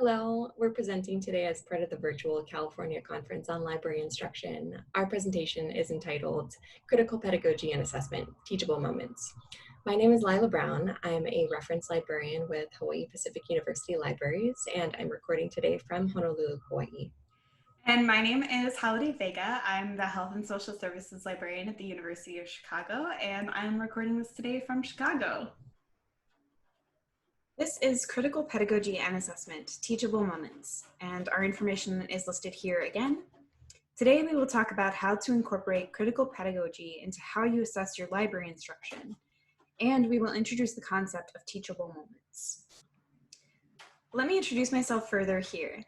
Hello, we're presenting today as part of the virtual California Conference on Library Instruction. Our presentation is entitled Critical Pedagogy and Assessment, Teachable Moments. My name is Laila Brown. I'm a reference librarian with Hawaii Pacific University Libraries, and I'm recording today from Honolulu, Hawaii. And my name is Vega. I'm the Health and Social Services Librarian at the University of Chicago, and I'm recording this today from Chicago. This is Critical Pedagogy and Assessment, Teachable Moments, and our information is listed here again. Today we will talk about how to incorporate critical pedagogy into how you assess your library instruction, and we will introduce the concept of teachable moments. Let me introduce myself further here.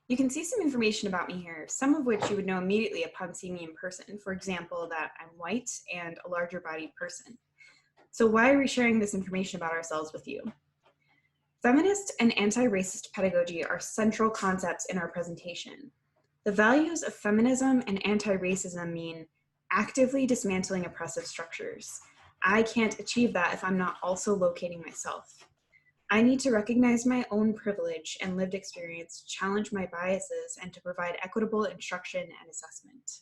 You can see some information about me here, some of which you would know immediately upon seeing me in person. For example, that I'm white and a larger bodied person. So why are we sharing this information about ourselves with you? Feminist and anti-racist pedagogy are central concepts in our presentation. The values of feminism and anti-racism mean actively dismantling oppressive structures. I can't achieve that if I'm not also locating myself. I need to recognize my own privilege and lived experience, challenge my biases, and to provide equitable instruction and assessment.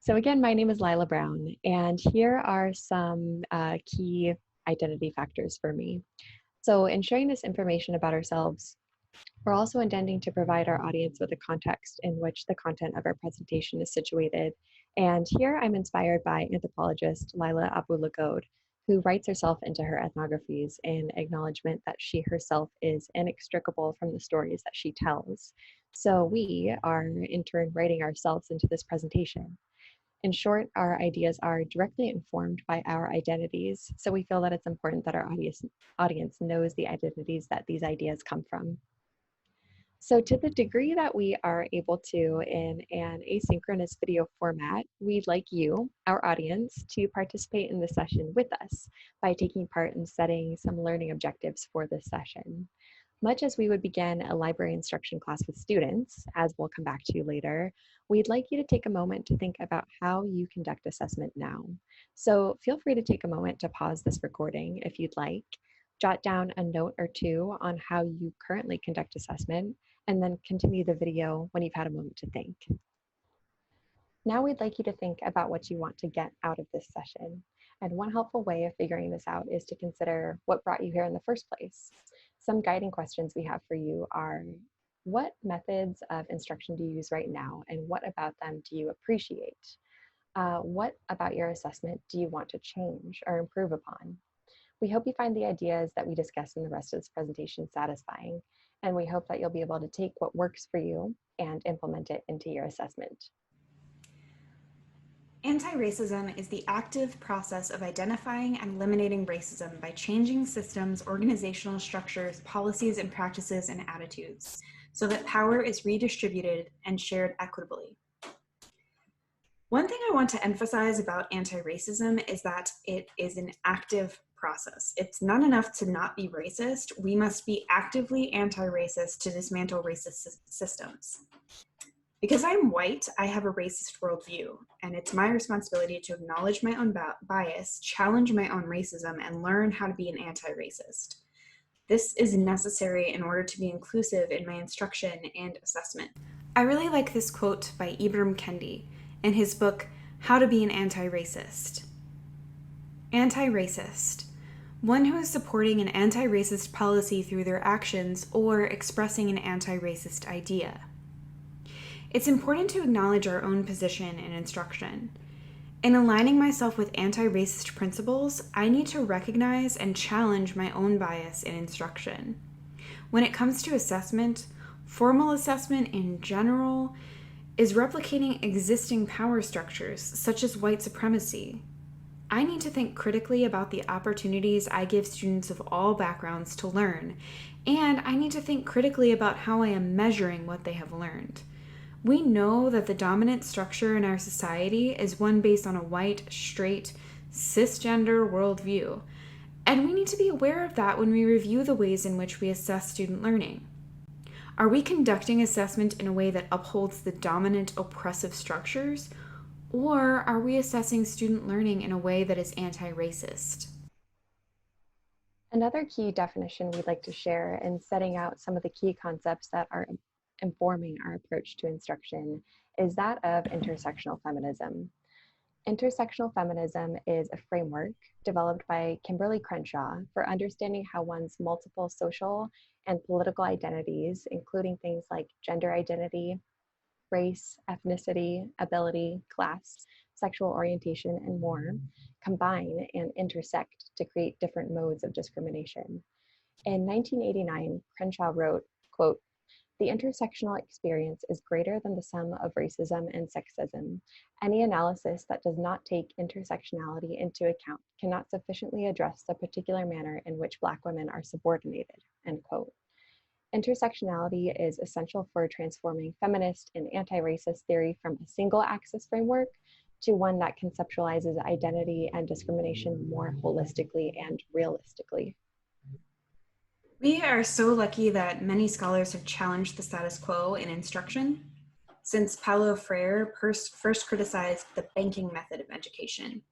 So again, my name is Laila Brown, and here are some key identity factors for me. So in sharing this information about ourselves, we're also intending to provide our audience with a context in which the content of our presentation is situated. And here I'm inspired by anthropologist Laila Abulagode, who writes herself into her ethnographies in acknowledgement that she herself is inextricable from the stories that she tells. So we are in turn writing ourselves into this presentation. In short, our ideas are directly informed by our identities, so we feel that it's important that our audience knows the identities that these ideas come from. So to the degree that we are able to in an asynchronous video format, we'd like you, our audience, to participate in the session with us by taking part in setting some learning objectives for this session. Much as we would begin a library instruction class with students, as we'll come back to later, we'd like you to take a moment to think about how you conduct assessment now. So feel free to take a moment to pause this recording if you'd like, jot down a note or two on how you currently conduct assessment, and then continue the video when you've had a moment to think. Now we'd like you to think about what you want to get out of this session. And one helpful way of figuring this out is to consider what brought you here in the first place. Some guiding questions we have for you are, what methods of instruction do you use right now, and what about them do you appreciate? What about your assessment do you want to change or improve upon? We hope you find the ideas that we discuss in the rest of this presentation satisfying, and we hope that you'll be able to take what works for you and implement it into your assessment. Anti-racism is the active process of identifying and eliminating racism by changing systems, organizational structures, policies, and practices and attitudes so that power is redistributed and shared equitably. One thing I want to emphasize about anti-racism is that it is an active process. It's not enough to not be racist. We must be actively anti-racist to dismantle racist systems. Because I'm white, I have a racist worldview, and it's my responsibility to acknowledge my own bias, challenge my own racism, and learn how to be an anti-racist. This is necessary in order to be inclusive in my instruction and assessment. I really like this quote by Ibram Kendi in his book, How to Be an Anti-Racist. Anti-racist, one who is supporting an anti-racist policy through their actions or expressing an anti-racist idea. It's important to acknowledge our own position in instruction. In aligning myself with anti-racist principles, I need to recognize and challenge my own bias in instruction. When it comes to assessment, formal assessment in general is replicating existing power structures, such as white supremacy. I need to think critically about the opportunities I give students of all backgrounds to learn, and I need to think critically about how I am measuring what they have learned. We know that the dominant structure in our society is one based on a white, straight, cisgender worldview, and we need to be aware of that when we review the ways in which we assess student learning. Are we conducting assessment in a way that upholds the dominant oppressive structures, or are we assessing student learning in a way that is anti-racist? Another key definition we'd like to share in setting out some of the key concepts that are informing our approach to instruction is that of intersectional feminism. Intersectional feminism is a framework developed by Kimberly Crenshaw for understanding how one's multiple social and political identities, including things like gender identity, race, ethnicity, ability, class, sexual orientation, and more, combine and intersect to create different modes of discrimination. In 1989, Crenshaw wrote, quote, "The intersectional experience is greater than the sum of racism and sexism. Any analysis that does not take intersectionality into account cannot sufficiently address the particular manner in which Black women are subordinated," end quote. Intersectionality is essential for transforming feminist and anti-racist theory from a single axis framework to one that conceptualizes identity and discrimination more holistically and realistically. We are so lucky that many scholars have challenged the status quo in instruction, since Paulo Freire first criticized the banking method of education.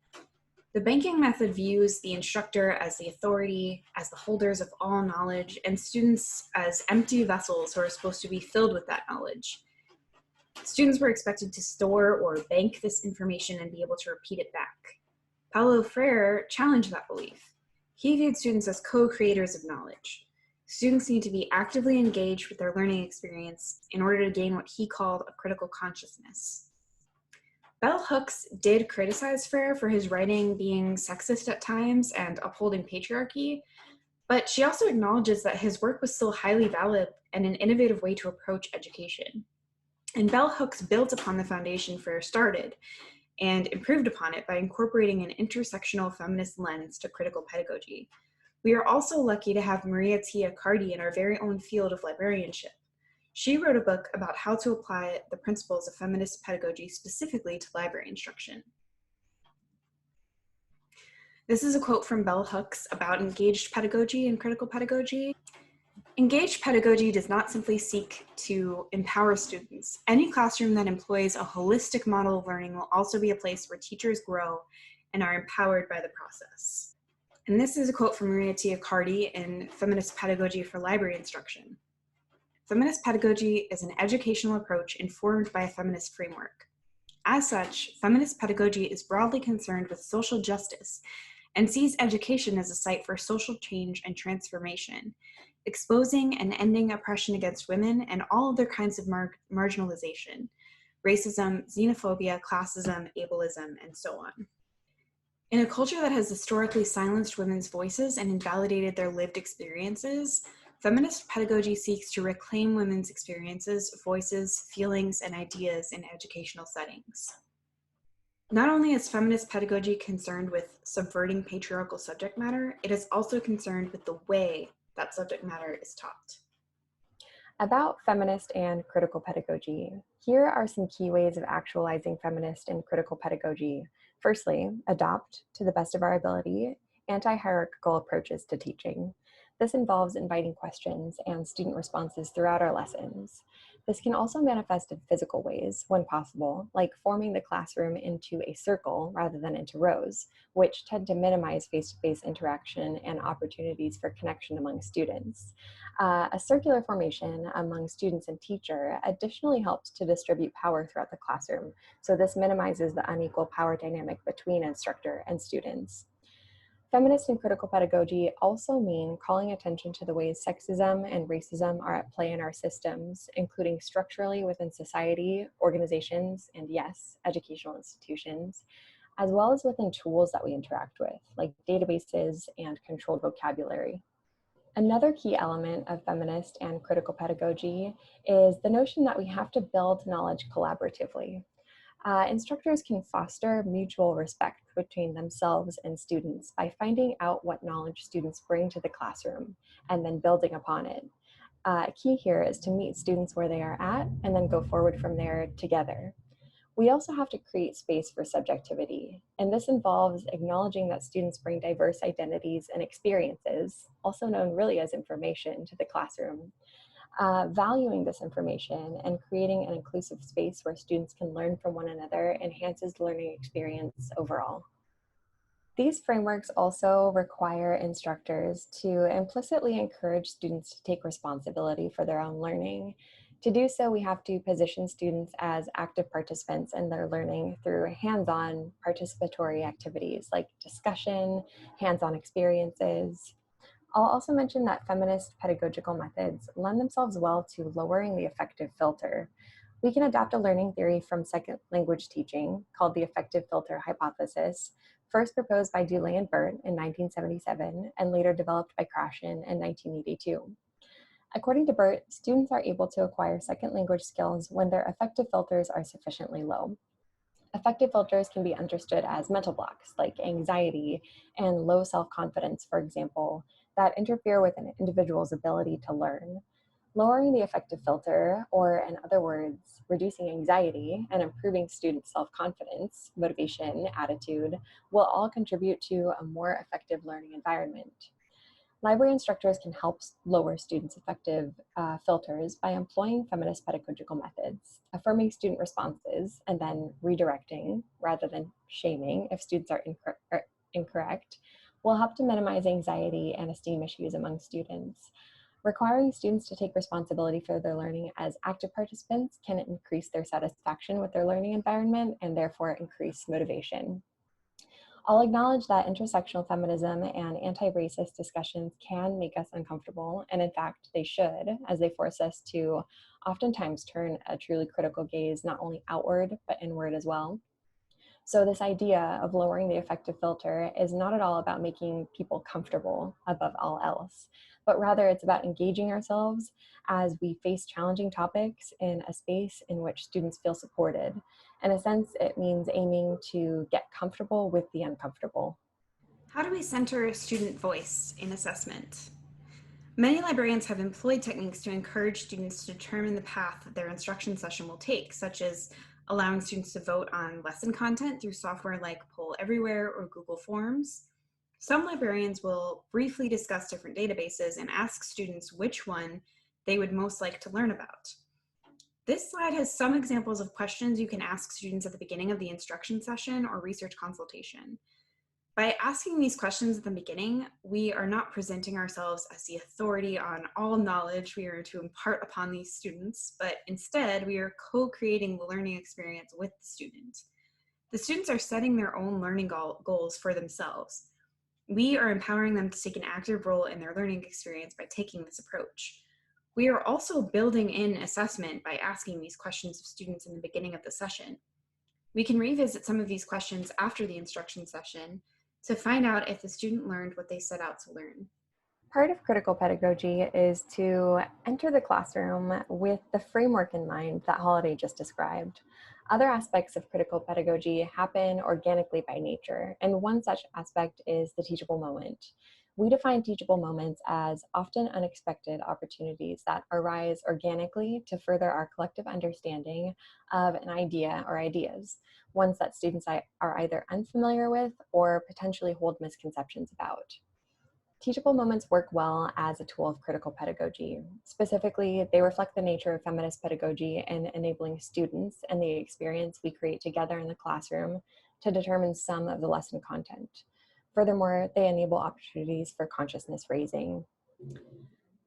The banking method views the instructor as the authority, as the holders of all knowledge, and students as empty vessels who are supposed to be filled with that knowledge. Students were expected to store or bank this information and be able to repeat it back. Paulo Freire challenged that belief. He viewed students as co-creators of knowledge. Students need to be actively engaged with their learning experience in order to gain what he called a critical consciousness. Bell Hooks did criticize Freire for his writing being sexist at times and upholding patriarchy, but she also acknowledges that his work was still highly valid and an innovative way to approach education. And Bell Hooks built upon the foundation Freire started and improved upon it by incorporating an intersectional feminist lens to critical pedagogy. We are also lucky to have Maria Tia Cardi in our very own field of librarianship. She wrote a book about how to apply the principles of feminist pedagogy specifically to library instruction. This is a quote from Bell Hooks about engaged pedagogy and critical pedagogy. Engaged pedagogy does not simply seek to empower students. Any classroom that employs a holistic model of learning will also be a place where teachers grow and are empowered by the process. And this is a quote from Maria Tia Cardi in Feminist Pedagogy for Library Instruction. Feminist pedagogy is an educational approach informed by a feminist framework. As such, feminist pedagogy is broadly concerned with social justice and sees education as a site for social change and transformation, exposing and ending oppression against women and all other kinds of marginalization, racism, xenophobia, classism, ableism, and so on. In a culture that has historically silenced women's voices and invalidated their lived experiences, feminist pedagogy seeks to reclaim women's experiences, voices, feelings, and ideas in educational settings. Not only is feminist pedagogy concerned with subverting patriarchal subject matter, it is also concerned with the way that subject matter is taught. About feminist and critical pedagogy, here are some key ways of actualizing feminist and critical pedagogy. Firstly, adopt, to the best of our ability, anti-hierarchical approaches to teaching. This involves inviting questions and student responses throughout our lessons. This can also manifest in physical ways, when possible, like forming the classroom into a circle rather than into rows, which tend to minimize face-to-face interaction and opportunities for connection among students. A circular formation among students and teacher additionally helps to distribute power throughout the classroom, so this minimizes the unequal power dynamic between instructor and students. Feminist and critical pedagogy also mean calling attention to the ways sexism and racism are at play in our systems, including structurally within society, organizations, and yes, educational institutions, as well as within tools that we interact with, like databases and controlled vocabulary. Another key element of feminist and critical pedagogy is the notion that we have to build knowledge collaboratively. Instructors can foster mutual respect between themselves and students by finding out what knowledge students bring to the classroom and then building upon it. Key here is to meet students where they are at and then go forward from there together. We also have to create space for subjectivity, and this involves acknowledging that students bring diverse identities and experiences, also known really as information, to the classroom. Valuing this information and creating an inclusive space where students can learn from one another enhances the learning experience overall. These frameworks also require instructors to implicitly encourage students to take responsibility for their own learning. To do so, we have to position students as active participants in their learning through hands-on participatory activities like discussion, hands-on experiences. I'll also mention that feminist pedagogical methods lend themselves well to lowering the affective filter. We can adopt a learning theory from second language teaching called the affective filter hypothesis, first proposed by Dulé and Burt in 1977 and later developed by Krashen in 1982. According to Burt, students are able to acquire second language skills when their affective filters are sufficiently low. Affective filters can be understood as mental blocks like anxiety and low self-confidence, for example, that interfere with an individual's ability to learn. Lowering the affective filter, or in other words, reducing anxiety and improving student self-confidence, motivation, attitude, will all contribute to a more effective learning environment. Library instructors can help lower students' affective filters by employing feminist pedagogical methods, affirming student responses, and then redirecting rather than shaming if students are incorrect, will help to minimize anxiety and esteem issues among students. Requiring students to take responsibility for their learning as active participants can increase their satisfaction with their learning environment and therefore increase motivation. I'll acknowledge that intersectional feminism and anti-racist discussions can make us uncomfortable, and in fact, they should, as they force us to oftentimes turn a truly critical gaze not only outward, but inward as well. So this idea of lowering the affective filter is not at all about making people comfortable above all else, but rather it's about engaging ourselves as we face challenging topics in a space in which students feel supported. In a sense, it means aiming to get comfortable with the uncomfortable. How do we center student voice in assessment? Many librarians have employed techniques to encourage students to determine the path that their instruction session will take, such as allowing students to vote on lesson content through software like Poll Everywhere or Google Forms. Some librarians will briefly discuss different databases and ask students which one they would most like to learn about. This slide has some examples of questions you can ask students at the beginning of the instruction session or research consultation. By asking these questions at the beginning, we are not presenting ourselves as the authority on all knowledge we are to impart upon these students, but instead we are co-creating the learning experience with the student. The students are setting their own learning goals for themselves. We are empowering them to take an active role in their learning experience by taking this approach. We are also building in assessment by asking these questions of students in the beginning of the session. We can revisit some of these questions after the instruction session to find out if the student learned what they set out to learn. Part of critical pedagogy is to enter the classroom with the framework in mind that Holiday just described. Other aspects of critical pedagogy happen organically by nature, and one such aspect is the teachable moment. We define teachable moments as often unexpected opportunities that arise organically to further our collective understanding of an idea or ideas, ones that students are either unfamiliar with or potentially hold misconceptions about. Teachable moments work well as a tool of critical pedagogy. Specifically, they reflect the nature of feminist pedagogy in enabling students and the experience we create together in the classroom to determine some of the lesson content. Furthermore, they enable opportunities for consciousness raising.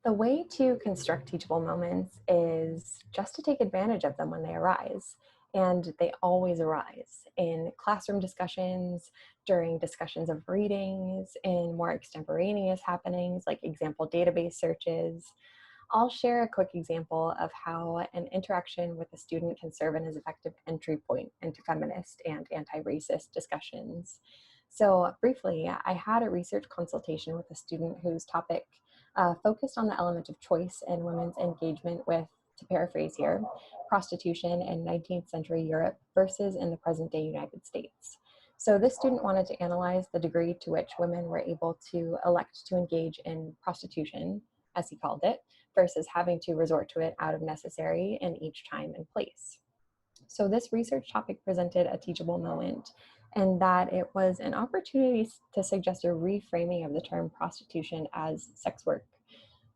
The way to construct teachable moments is just to take advantage of them when they arise. And they always arise in classroom discussions, during discussions of readings, in more extemporaneous happenings like example database searches. I'll share a quick example of how an interaction with a student can serve as an effective entry point into feminist and anti-racist discussions. So briefly, I had a research consultation with a student whose topic focused on the element of choice in women's engagement with, to paraphrase here, prostitution in 19th century Europe versus in the present day United States. So this student wanted to analyze the degree to which women were able to elect to engage in prostitution, as he called it, versus having to resort to it out of necessary in each time and place. So this research topic presented a teachable moment, and that it was an opportunity to suggest a reframing of the term prostitution as sex work.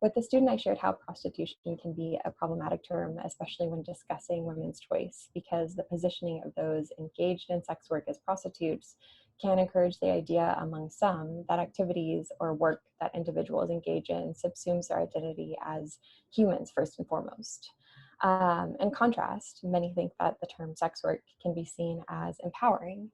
With the student, I shared how prostitution can be a problematic term, especially when discussing women's choice, because the positioning of those engaged in sex work as prostitutes can encourage the idea among some that activities or work that individuals engage in subsumes their identity as humans first and foremost. In contrast, many think that the term sex work can be seen as empowering.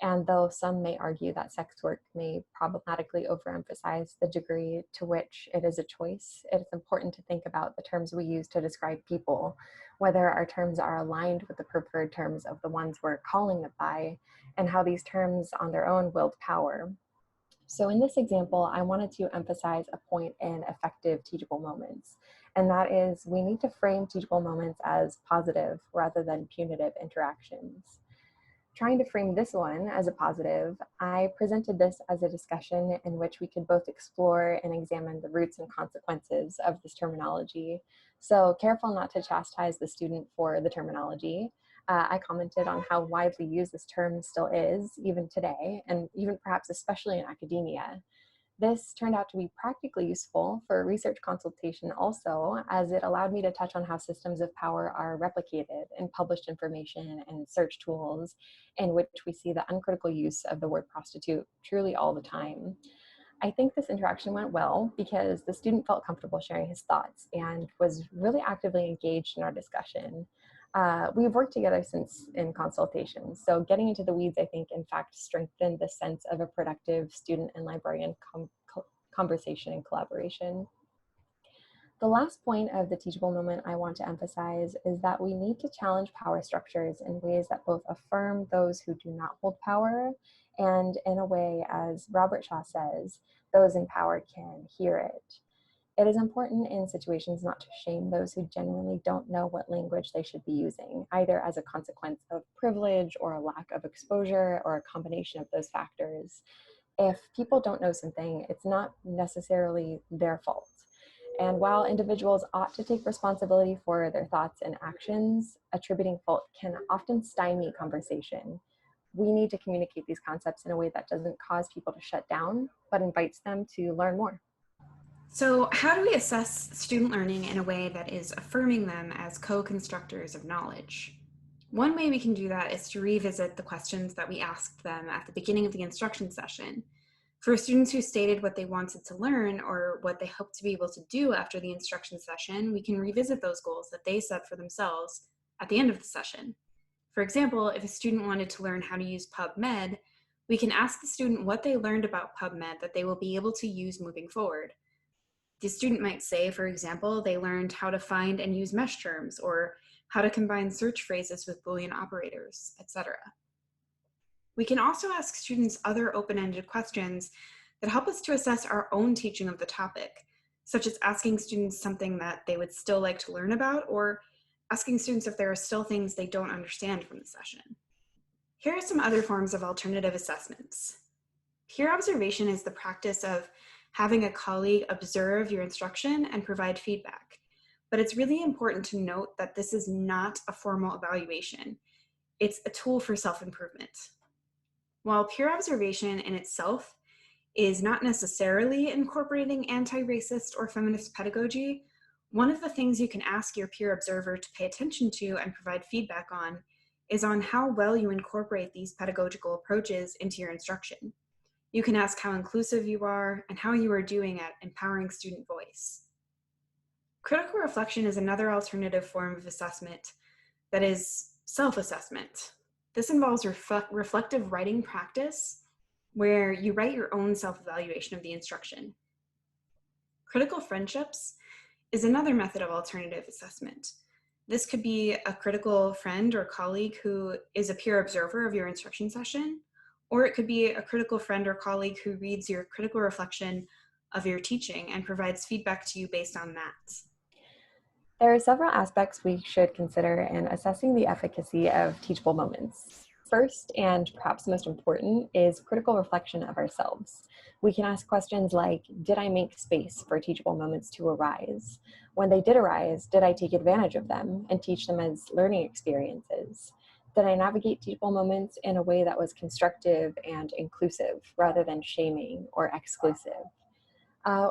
And though some may argue that sex work may problematically overemphasize the degree to which it is a choice, it is important to think about the terms we use to describe people, whether our terms are aligned with the preferred terms of the ones we're calling it by, and how these terms on their own wield power. So in this example, I wanted to emphasize a point in effective teachable moments, and that is we need to frame teachable moments as positive rather than punitive interactions. Trying to frame this one as a positive, I presented this as a discussion in which we could both explore and examine the roots and consequences of this terminology. So careful not to chastise the student for the terminology. I commented on how widely used this term still is, even today, and even perhaps especially in academia. This turned out to be practically useful for research consultation also, as it allowed me to touch on how systems of power are replicated in published information and search tools, in which we see the uncritical use of the word prostitute truly all the time. I think this interaction went well because the student felt comfortable sharing his thoughts and was really actively engaged in our discussion. We've worked together since in consultations, so getting into the weeds, I think, in fact, strengthened the sense of a productive student and librarian conversation and collaboration. The last point of the teachable moment I want to emphasize is that we need to challenge power structures in ways that both affirm those who do not hold power and, in a way, as Robert Shaw says, those in power can hear it. It is important in situations not to shame those who genuinely don't know what language they should be using, either as a consequence of privilege or a lack of exposure or a combination of those factors. If people don't know something, it's not necessarily their fault. And while individuals ought to take responsibility for their thoughts and actions, attributing fault can often stymie conversation. We need to communicate these concepts in a way that doesn't cause people to shut down, but invites them to learn more. So, how do we assess student learning in a way that is affirming them as co-constructors of knowledge? One way we can do that is to revisit the questions that we asked them at the beginning of the instruction session. For students who stated what they wanted to learn or what they hoped to be able to do after the instruction session, we can revisit those goals that they set for themselves at the end of the session. For example, if a student wanted to learn how to use PubMed, we can ask the student what they learned about PubMed that they will be able to use moving forward. The student might say, for example, they learned how to find and use mesh terms or how to combine search phrases with Boolean operators, etc. We can also ask students other open-ended questions that help us to assess our own teaching of the topic, such as asking students something that they would still like to learn about or asking students if there are still things they don't understand from the session. Here are some other forms of alternative assessments. Peer observation is the practice of having a colleague observe your instruction and provide feedback. But it's really important to note that this is not a formal evaluation. It's a tool for self-improvement. While peer observation in itself is not necessarily incorporating anti-racist or feminist pedagogy, one of the things you can ask your peer observer to pay attention to and provide feedback on is on how well you incorporate these pedagogical approaches into your instruction. You can ask how inclusive you are and how you are doing at empowering student voice. Critical reflection is another alternative form of assessment that is self-assessment. This involves reflective writing practice where you write your own self-evaluation of the instruction. Critical friendships is another method of alternative assessment. This could be a critical friend or colleague who is a peer observer of your instruction session, or it could be a critical friend or colleague who reads your critical reflection of your teaching and provides feedback to you based on that. There are several aspects we should consider in assessing the efficacy of teachable moments. First, and perhaps most important, is critical reflection of ourselves. We can ask questions like, did I make space for teachable moments to arise? When they did arise, did I take advantage of them and teach them as learning experiences? Did I navigate teachable moments in a way that was constructive and inclusive rather than shaming or exclusive?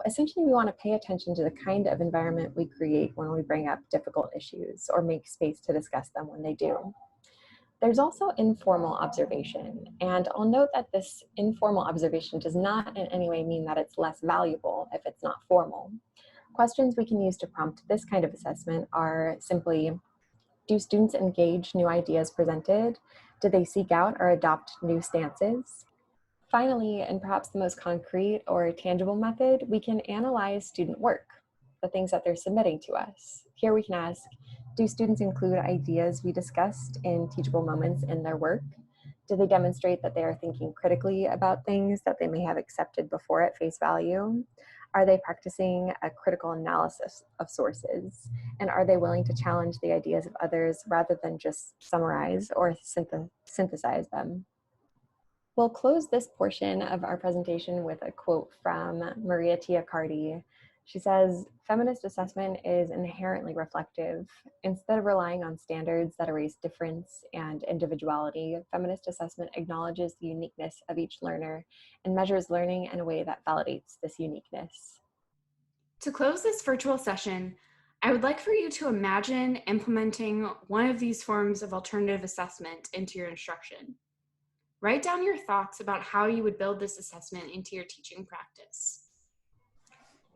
Essentially, we want to pay attention to the kind of environment we create when we bring up difficult issues or make space to discuss them when they do. There's also informal observation, and I'll note that this informal observation does not in any way mean that it's less valuable if it's not formal. Questions we can use to prompt this kind of assessment are simply, do students engage new ideas presented? Do they seek out or adopt new stances? Finally, and perhaps the most concrete or tangible method, we can analyze student work, the things that they're submitting to us. Here we can ask, do students include ideas we discussed in teachable moments in their work? Do they demonstrate that they are thinking critically about things that they may have accepted before at face value? Are they practicing a critical analysis of sources? And are they willing to challenge the ideas of others rather than just summarize or synthesize them? We'll close this portion of our presentation with a quote from Maria Tiacardi. She says, "Feminist assessment is inherently reflective. Instead of relying on standards that erase difference and individuality, feminist assessment acknowledges the uniqueness of each learner and measures learning in a way that validates this uniqueness." To close this virtual session, I would like for you to imagine implementing one of these forms of alternative assessment into your instruction. Write down your thoughts about how you would build this assessment into your teaching practice.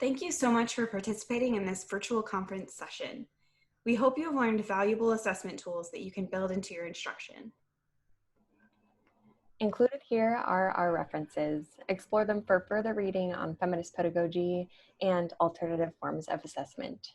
Thank you so much for participating in this virtual conference session. We hope you have learned valuable assessment tools that you can build into your instruction. Included here are our references. Explore them for further reading on feminist pedagogy and alternative forms of assessment.